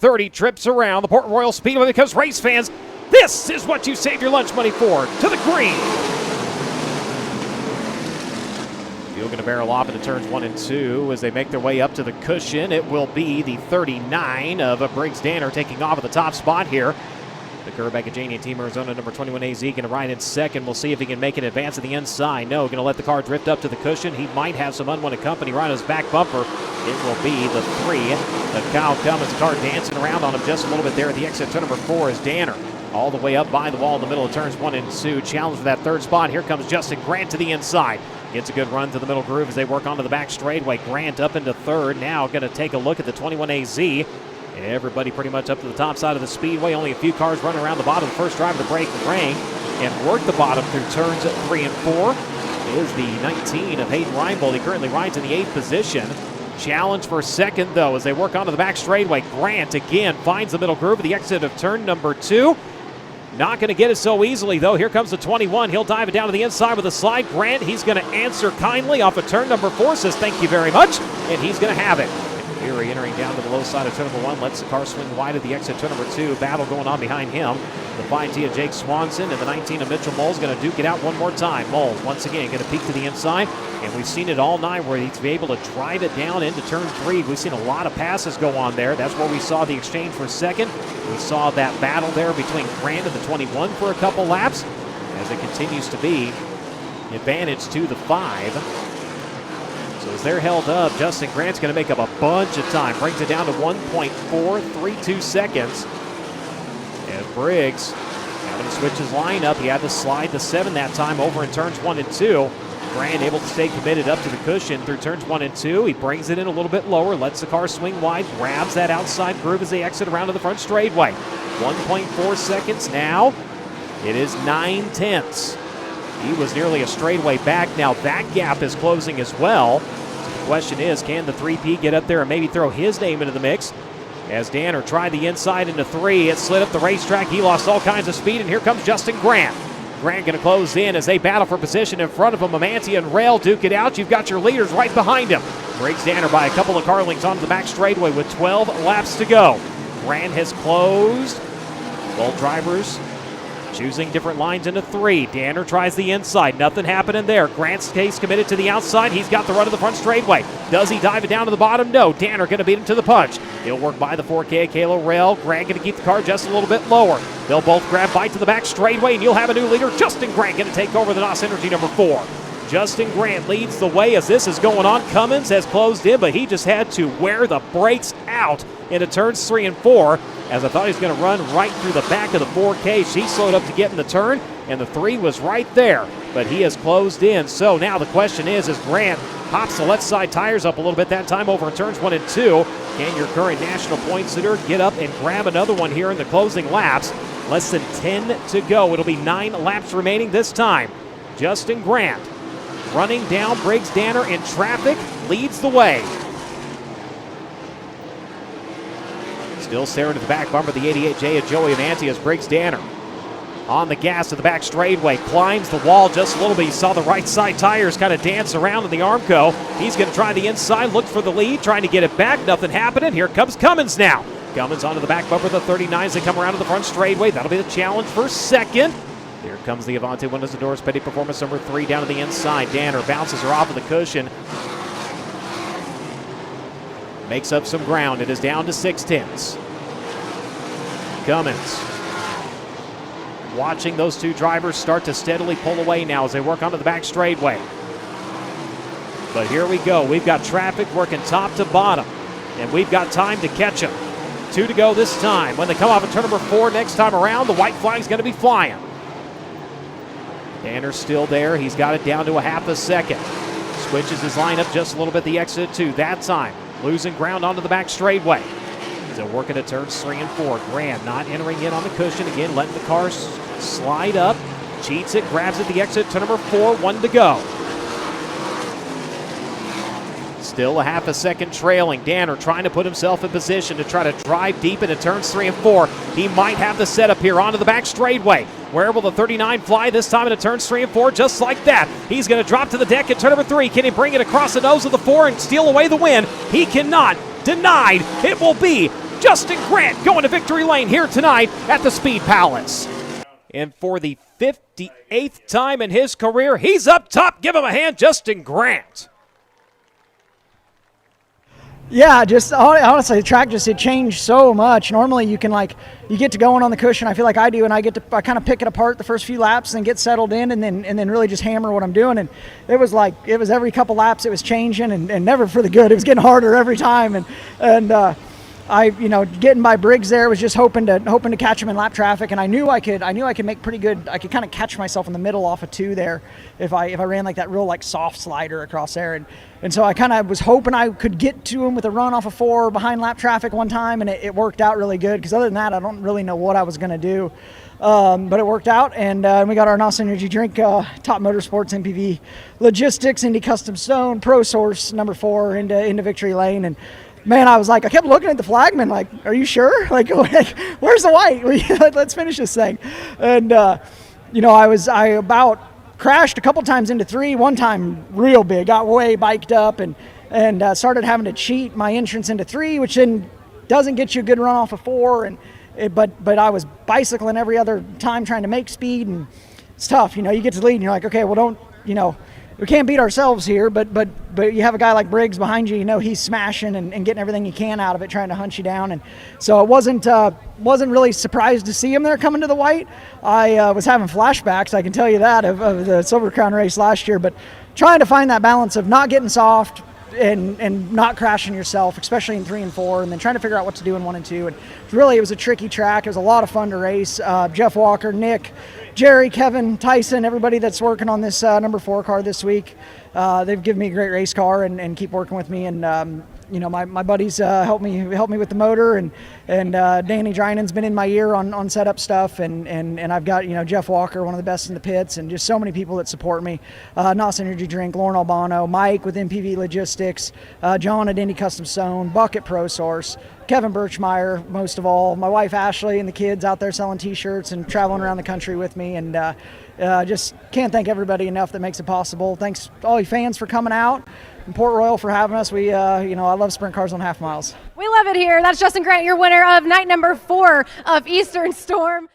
30 trips around the Port Royal Speedway because race fans, this is what you save your lunch money for. To the green. Field going to barrel off into turns 1 and 2 as they make their way up to the cushion. It will be the 39 of Briggs Danner taking off at the top spot here. The 𝑯𝑰𝑮𝑯𝑳𝑰𝑮 Team Arizona number 21 AZ going to ride in second. We'll see if he can make an advance to the inside. No, going to let the car drift up to the cushion. He might have some unwanted company right on his back bumper. It will be the 3 of Kyle Cummins. The car dancing around on him just a little bit there at the exit. Turn number 4 is Danner. All the way up by the wall in the middle of turns 1 and 2. Challenge for that third spot. Here comes Justin Grant to the inside. Gets a good run to the middle groove as they work onto the back straightaway. Grant up into third. Now going to take a look at the 21 AZ. Everybody pretty much up to the top side of the speedway. Only a few cars running around the bottom. The first driver to break the rank and work the bottom through turns 3 and 4 is the 19 of Hayden Reinbold. He currently rides in the 8th position. Challenge for second, though, as they work onto the back straightaway. Grant again finds the middle groove at the exit of turn number 2. Not going to get it so easily, though. Here comes the 21. He'll dive it down to the inside with a slide. Grant, he's going to answer kindly off of turn number 4. Says thank you very much, and he's going to have it. Fury entering down to the low side of turn number 1. Lets the car swing wide at the exit turn number 2. Battle going on behind him. The 5T of Jake Swanson and the 19 of Mitchell Moles going to duke it out one more time. Moles, once again, going to peek to the inside. And we've seen it all night where he's able to drive it down into turn 3. We've seen a lot of passes go on there. That's where we saw the exchange for second. We saw that battle there between Grant and the 21 for a couple laps. As it continues to be advantage to the 5. So as they're held up, Justin Grant's going to make up a bunch of time. Brings it down to 1.432 seconds. And Briggs having to switch his lineup. He had to slide to 7 that time over in turns 1 and 2. Grant able to stay committed up to the cushion through turns 1 and 2. He brings it in a little bit lower, lets the car swing wide, grabs that outside groove as they exit around to the front straightaway. 1.4 seconds now. It is 9/10. He was nearly a straightaway back. Now that gap is closing as well. So the question is, can the 3P get up there and maybe throw his name into the mix? As Danner tried the inside into 3, it slid up the racetrack. He lost all kinds of speed, and here comes Justin Grant. Grant going to close in as they battle for position in front of him. Amantia and Rail duke it out. You've got your leaders right behind him. Briggs Danner by a couple of car lengths onto the back straightaway with 12 laps to go. Grant has closed. Both drivers choosing different lines into 3. Danner tries the inside. Nothing happening there. Grant stays committed to the outside. He's got the run of the front straightaway. Does he dive it down to the bottom? No. Danner going to beat him to the punch. He'll work by the 4K Kalo Rail. Grant going to keep the car just a little bit lower. They'll both grab bite to the back straightaway, and you'll have a new leader. Justin Grant going to take over the NOS Energy number 4. Justin Grant leads the way as this is going on. Cummins has closed in, but he just had to wear the brakes out into turns 3 and 4. As I thought he was going to run right through the back of the 4K. She slowed up to get in the turn, and the 3 was right there. But he has closed in. So now the question is Grant hops the left side tires up a little bit that time over in turns 1 and 2. Can your current national points leader get up and grab another one here in the closing laps? Less than 10 to go. It'll be 9 laps remaining this time. Justin Grant running down Briggs Danner in traffic leads the way. Still staring at the back bumper, the 88J of Joey Amantia as Briggs Danner on the gas to the back straightaway, climbs the wall just a little bit. You saw the right side tires kind of dance around in the Armco. He's going to try the inside, look for the lead, trying to get it back. Nothing happening. Here comes Cummins now. Cummins onto the back bumper, the 39s. They come around to the front straightaway. That'll be the challenge for second. Here comes the 𝑯𝑰𝑮𝑯𝑚𝑺 Windows and Doors Petty Performance number 3 down to the inside. Danner bounces her off of the cushion. Makes up some ground. It is down to 6/10. Cummins watching those two drivers start to steadily pull away now as they work onto the back straightaway. But here we go. We've got traffic working top to bottom, and we've got time to catch them. 2 to go this time. When they come off of turn number 4 next time around, the white flag's going to be flying. Danner's still there. He's got it down to a half a second. Switches his lineup just a little bit the exit 2. That time, losing ground onto the back straightaway. Still working at turns 3 and 4. Grant not entering in on the cushion. Again, letting the car slide up. Cheats it, grabs at the exit to number 4. 1 to go. Still a half a second trailing. Danner trying to put himself in position to try to drive deep into turns 3 and 4. He might have the setup here onto the back straightaway. Where will the 39 fly this time into turns 3 and 4? Just like that. He's going to drop to the deck at turn number 3. Can he bring it across the nose of the 4 and steal away the win? He cannot. Denied. It will be Justin Grant going to victory lane here tonight at the Speed Palace. And for the 58th time in his career, he's up top. Give him a hand, Justin Grant. Yeah, just honestly, the track just had changed so much. Normally you can you get to going on the cushion. I feel like I do, and I kind of pick it apart the first few laps and get settled in, and then really just hammer what I'm doing. And it was every couple laps it was changing, and never for the good. It was getting harder every time, and I getting by Briggs there was just hoping to catch him in lap traffic, and I knew I could make pretty good. I could kind of catch myself in the middle off of 2 there if I ran that real soft slider across there, and so I kind of was hoping I could get to him with a run off of 4 behind lap traffic one time, and it worked out really good, because other than that I don't really know what I was going to do, but it worked out, and we got our NOS Energy drink, Top Motorsports, MPV Logistics, Indy Custom Stone, Pro Source number 4 into victory lane. And man, I kept looking at the flagman are you sure? Where's the white? Let's finish this thing. And, I about crashed a couple times into 3, one time real big, got way biked up and started having to cheat my entrance into 3, which then doesn't get you a good run off of 4. But I was bicycling every other time trying to make speed, and it's tough. You get to lead and you're like, okay, well we can't beat ourselves here, but you have a guy like Briggs behind you, he's smashing and getting everything he can out of it, trying to hunt you down. And so I wasn't really surprised to see him there coming to the white. I was having flashbacks, I can tell you that, of the Silver Crown race last year, but trying to find that balance of not getting soft and not crashing yourself, especially in 3 and 4, and then trying to figure out what to do in 1 and 2. And really, it was a tricky track. It was a lot of fun to race. Jeff Walker, Nick, Jerry, Kevin, Tyson, everybody that's working on this number 4 car this week, they've given me a great race car and keep working with me. And my buddies help me with the motor, and Danny Drynen's been in my ear on setup stuff, and I've got Jeff Walker, one of the best in the pits, and just so many people that support me. NOS Energy Drink, Lauren Albano, Mike with MPV Logistics, John at Indy Custom Stone, Buck at Pro Source, Kevin Birchmeyer, most of all, my wife Ashley, and the kids out there selling t-shirts and traveling around the country with me, and just can't thank everybody enough that makes it possible. Thanks all you fans for coming out, and Port Royal for having us. We I love sprint cars on half miles. We love it here. That's Justin Grant, your winner of night number 4 of Eastern Storm.